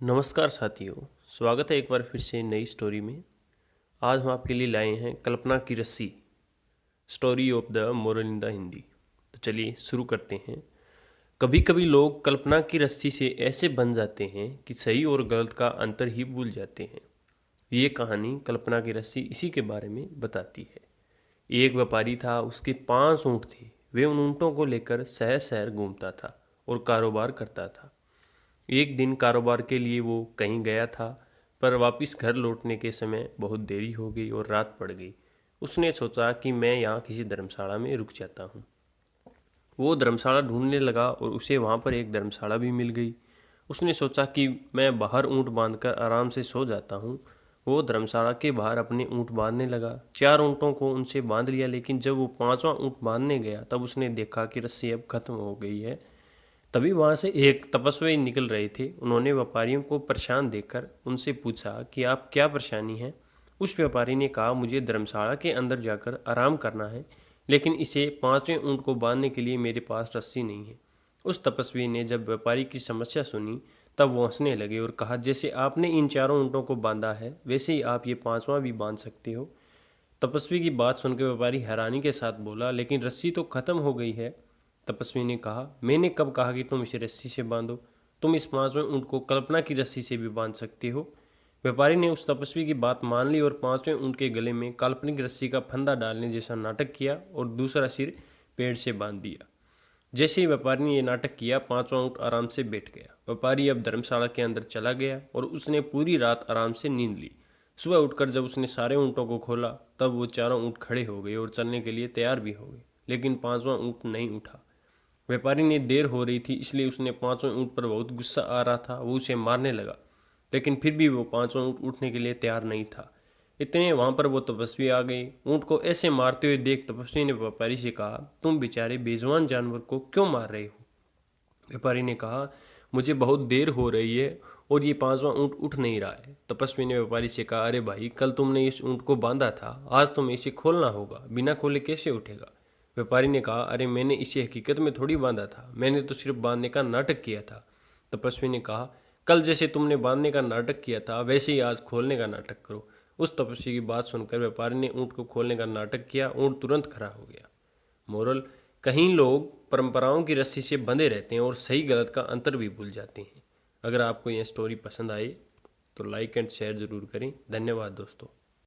नमस्कार साथियों, स्वागत है एक बार फिर से नई स्टोरी में। आज हम आपके लिए लाए हैं कल्पना की रस्सी, story of the moral in the Hindi. तो चलिए शुरू करते हैं। कभी कभी लोग कल्पना की रस्सी से ऐसे बन जाते हैं कि सही और गलत का अंतर ही भूल जाते हैं। ये कहानी कल्पना की रस्सी इसी के बारे में बताती है। एक व्यापारी था, उसके 5 ऊँट थे। वे उन ऊँटों को लेकर शहर शहर घूमता था और कारोबार करता था। एक दिन कारोबार के लिए वो कहीं गया था, पर वापस घर लौटने के समय बहुत देरी हो गई और रात पड़ गई। उसने सोचा कि मैं यहाँ किसी धर्मशाला में रुक जाता हूँ। वो धर्मशाला ढूंढने लगा और उसे वहाँ पर एक धर्मशाला भी मिल गई। उसने सोचा कि मैं बाहर ऊँट बांधकर आराम से सो जाता हूँ। वो धर्मशाला के बाहर अपने ऊँट बांधने लगा। 4 ऊँटों को उनसे बांध लिया, लेकिन जब वो 5वां ऊँट बांधने गया तब उसने देखा कि रस्सी अब खत्म हो गई है। तभी वहां से एक तपस्वी निकल रहे थे। उन्होंने व्यापारियों को परेशान देखकर उनसे पूछा कि आप क्या परेशानी है। उस व्यापारी ने कहा, मुझे धर्मशाला के अंदर जाकर आराम करना है, लेकिन इसे 5वें ऊंट को बांधने के लिए मेरे पास रस्सी नहीं है। उस तपस्वी ने जब व्यापारी की समस्या सुनी तब वो हंसने लगे और कहा, जैसे आपने इन 4 ऊँटों को बांधा है वैसे ही आप ये 5वां भी बांध सकते हो। तपस्वी की बात सुनकर व्यापारी हैरानी के साथ बोला, लेकिन रस्सी तो खत्म हो गई है। तपस्वी ने कहा, मैंने कब कहा कि तुम इसे रस्सी से बांधो? तुम इस 5वें ऊँट को कल्पना की रस्सी से भी बांध सकते हो। व्यापारी ने उस तपस्वी की बात मान ली और 5वें ऊँट के गले में काल्पनिक रस्सी का फंदा डालने जैसा नाटक किया और दूसरा सिर पेड़ से बांध दिया। जैसे ही व्यापारी ने यह नाटक किया, 5वां ऊँट आराम से बैठ गया। व्यापारी अब धर्मशाला के अंदर चला गया और उसने पूरी रात आराम से नींद ली। सुबह उठकर जब उसने सारे ऊँटों को खोला तब वो 4 ऊँट खड़े हो गए और चलने के लिए तैयार भी हो गए, लेकिन 5वां ऊँट नहीं उठा। व्यापारी ने देर हो रही थी, इसलिए उसने 5वें ऊँट पर बहुत गुस्सा आ रहा था। वो उसे मारने लगा, लेकिन फिर भी वो 5वां ऊँट उठने के लिए तैयार नहीं था। इतने वहां पर वो तपस्वी आ गए। ऊँट को ऐसे मारते हुए देख तपस्वी ने व्यापारी से कहा, तुम बेचारे बेजुबान जानवर को क्यों मार रहे हो? व्यापारी ने कहा, मुझे बहुत देर हो रही है और ये 5वां ऊँट उठ नहीं रहा है। तपस्वी ने व्यापारी से कहा, अरे भाई, कल तुमने इस ऊँट को बांधा था, आज तुम्हें इसे खोलना होगा, बिना खोले कैसे उठेगा? व्यापारी ने कहा, अरे मैंने इसे हकीकत में थोड़ी बांधा था, मैंने तो सिर्फ बांधने का नाटक किया था। तपस्वी ने कहा, कल जैसे तुमने बांधने का नाटक किया था वैसे ही आज खोलने का नाटक करो। उस तपस्वी की बात सुनकर व्यापारी ने ऊँट को खोलने का नाटक किया। ऊँट तुरंत खड़ा हो गया। मोरल, कहीं लोग परंपराओं की रस्सी से बंधे रहते हैं और सही गलत का अंतर भी भूल जाते हैं। अगर आपको यह स्टोरी पसंद आई तो लाइक एंड शेयर ज़रूर करें। धन्यवाद दोस्तों।